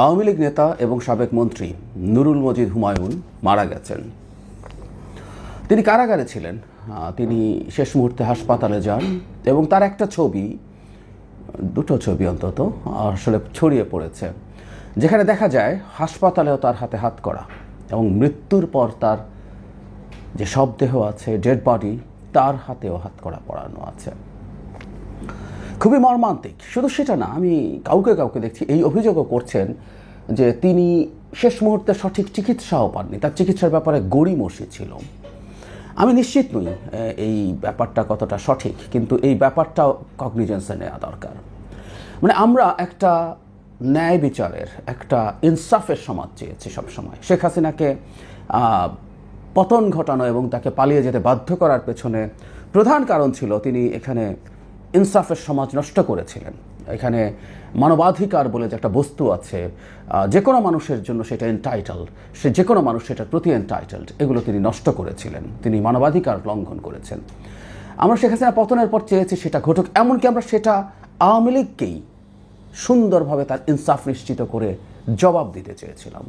আওয়ামী লীগ নেতা এবং সাবেক মন্ত্রী নুরুল মজিদ হুমায়ুন মারা গেছেন। তিনি কারাগারে ছিলেন। তিনি শেষ মুহূর্তে হাসপাতালে যান এবং তার একটা ছবি, দুটো ছবি অন্তত আসলে ছড়িয়ে পড়েছে, যেখানে দেখা যায় হাসপাতালেও তার হাতে হাত করা এবং মৃত্যুর পর তার যে শবদেহ আছে, ডেড বডি, তার হাতেও হাত করা পড়ানো আছে। খুবই মর্মান্তিক। শুধু সেটা না, আমি কাউকে কাউকে দেখছি এই অভিযোগও করছেন যে তিনি শেষ মুহূর্তে সঠিক চিকিৎসাও পাননি, তার চিকিৎসার ব্যাপারে গড়িমসি ছিল। আমি নিশ্চিত নই এই ব্যাপারটা কতটা সঠিক, কিন্তু এই ব্যাপারটাও কগনিজেন্সে নেওয়া দরকার। মানে আমরা একটা ন্যায় বিচারের, একটা ইনসাফের সমাজ চেয়েছি সবসময়। শেখ হাসিনাকে পতন ঘটানো এবং তাকে পালিয়ে যেতে বাধ্য করার পেছনে প্রধান কারণ ছিল তিনি এখানে ইনসাফের সমাজ নষ্ট করেছিলেন। এখানে মানবাধিকার বলে যে একটা বস্তু আছে, যে কোনো মানুষের জন্য সেটা এনটাইটেলড, সে যে কোনো মানুষ সেটার প্রতি এনটাইটেলড, এগুলো তিনি নষ্ট করেছিলেন, তিনি মানবাধিকার লঙ্ঘন করেছেন। আমরা শেখ হাসিনা পতনের পর চেয়েছি সেটা ঘটুক, এমনকি আমরা সেটা আওয়ামী লীগকেই সুন্দরভাবে তার ইনসাফ নিশ্চিত করে জবাব দিতে চেয়েছিলাম।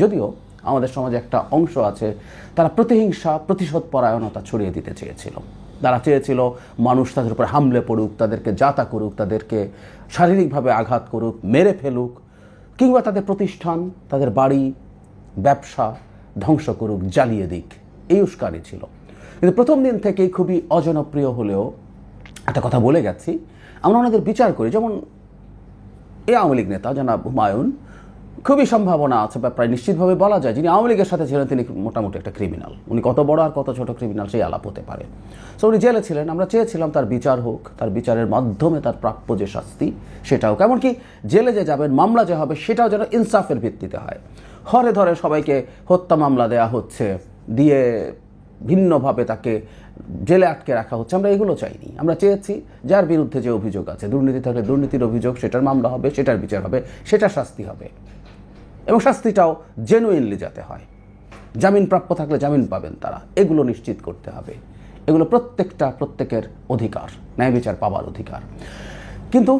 যদিও আমাদের সমাজে একটা অংশ আছে তারা প্রতিহিংসা, প্রতিশোধ পরায়ণতা ছড়িয়ে দিতে চেয়েছিল। তারা চেয়েছিল মানুষ তাদের উপর হামলে পড়ুক, তাদেরকে যাতা করুক, তাদেরকে শারীরিকভাবে আঘাত করুক, মেরে ফেলুক, কিংবা তাদের প্রতিষ্ঠান, তাদের বাড়ি, ব্যবসা ধ্বংস করুক, জ্বালিয়ে দিক। এই উস্কানি ছিল। কিন্তু প্রথম দিন থেকেই খুবই অজনপ্রিয় হলেও একটা কথা বলে গেছি, আমরা ওনাদের বিচার করি। যেমন এই আওয়ামী লীগ নেতা জনাব হুমায়ুন, খুবই সম্ভাবনা আছে বা প্রায় নিশ্চিতভাবে বলা যায় যিনি আওয়ামী লীগের সাথে ছিলেন তিনি মোটামুটি একটা ক্রিমিনাল। উনি কত বড় আর কত ছোট ক্রিমিনাল সেই আলাপ হতে পারে। সো উনি জেলে ছিলেন, আমরা চেয়েছিলাম তার বিচার হোক, তার বিচারের মাধ্যমে তার প্রাপ্য যে শাস্তি সেটাও, এমনকি জেলে যে যাবেন, মামলা যে হবে সেটাও যেন ইনসাফের ভিত্তিতে হয়। হরে ধরে সবাইকে হত্যা মামলা দেয়া হচ্ছে, দিয়ে ভিন্নভাবে তাকে জেলে আটকে রাখা হচ্ছে, আমরা এগুলো চাইনি। আমরা চেয়েছি যার বিরুদ্ধে যে অভিযোগ আছে, দুর্নীতি থাকলে দুর্নীতির অভিযোগ, সেটার মামলা হবে, সেটার বিচার হবে, সেটার শাস্তি হবে, এবং শাস্তিটাও জেনুইনলি যাতে হয়। জামিন প্রাপ্য থাকলে জামিন পাবেন তারা, এগুলো নিশ্চিত করতে হবে। এগুলো প্রত্যেকের অধিকার, ন্যায় বিচার পাওয়ার অধিকার। কিন্তু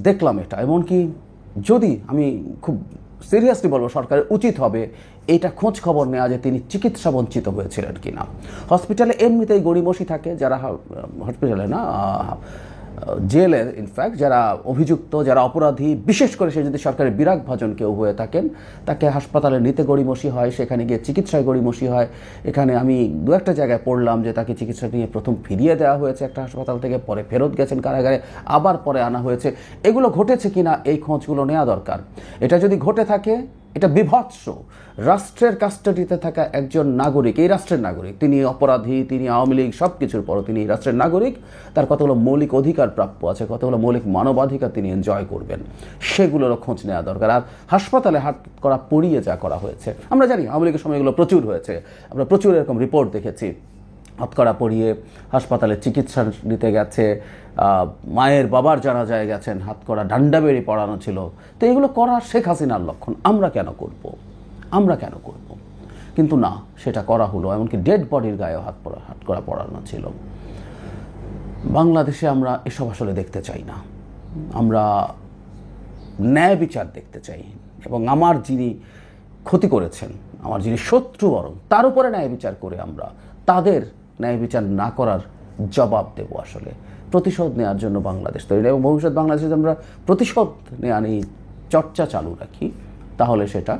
দেখলাম এটা, এমনকি যদি আমি খুব সিরিয়াসলি বলবো সরকারের উচিত হবে এইটা খোঁজ খবর নেওয়া যে তিনি চিকিৎসা বঞ্চিত হয়েছিলেন কিনা। হসপিটালে এমনিতেই গড়িমসি থাকে, যারা হসপিটালে না জেলের ইনফ্যাক্ট যারা অভিযুক্ত, যারা অপরাধী, বিশেষ করে সে যদি সরকারের বিরাগভাজন কেউ হয়ে থাকেন, তাকে হাসপাতালে নিতে গড়িমসি হয়, সেখানে গিয়ে চিকিৎসায় গড়িমসি হয়। এখানে আমি দু একটা জায়গায় পড়লাম যে তাকে চিকিৎসা নিয়ে প্রথম ফিরিয়ে দেওয়া হয়েছে একটা হাসপাতাল থেকে, পরে ফেরত গেছেন কারাগারে, আবার পরে আনা হয়েছে। এগুলো ঘটেছে কিনা এই খোঁজগুলো নেওয়া দরকার। এটা যদি ঘটে থাকে, এটা বিভৎস। রাষ্ট্রের কাস্টাডিতে থাকা একজন নাগরিক, এই রাষ্ট্রের নাগরিক, তিনি অপরাধী, তিনি আওয়ামী লীগ সব কিছুর পরও তিনি রাষ্ট্রের নাগরিক, তার কতগুলো মৌলিক অধিকার প্রাপ্য আছে, কতগুলো মৌলিক মানবাধিকার তিনি এনজয় করবেন, সেগুলোরও খোঁজ নেওয়া দরকার। আর হাসপাতালে হাত করা পড়িয়ে যা করা হয়েছে, আমরা জানি আওয়ামী লীগের সময় এগুলো প্রচুর হয়েছে, আমরা প্রচুর এরকম রিপোর্ট দেখেছি। হাতকড়া পরিয়ে হাসপাতালে চিকিৎসা নিতে গেছে, মায়ের বাবার জানাজায় গেছেন, হাতকড়া ডান্ডা বেড়ি পড়ানো ছিল। তো এগুলো করা শেখ হাসিনার লক্ষণ, আমরা কেন করব? কিন্তু না, সেটা করা হলো। এমনকি ডেড বডির গায়েও হাতকড়া পড়ানো ছিল। বাংলাদেশে আমরা এসব আসলে দেখতে চাই না। আমরা ন্যায় বিচার দেখতে চাই, এবং আমার যিনি ক্ষতি করেছেন, আমার যিনি শত্রু বরং, তার উপরে ন্যায় বিচার করে আমরা তাদের ন্যায় বিচার না করার জবাব দেব। আসলে প্রতিশোধ নেওয়ার জন্য বাংলাদেশ তৈরি, এবং ভবিষ্যৎ বাংলাদেশে আমরা প্রতিশোধ নেওয়া নিয়ে চর্চা চালু রাখি, তাহলে সেটা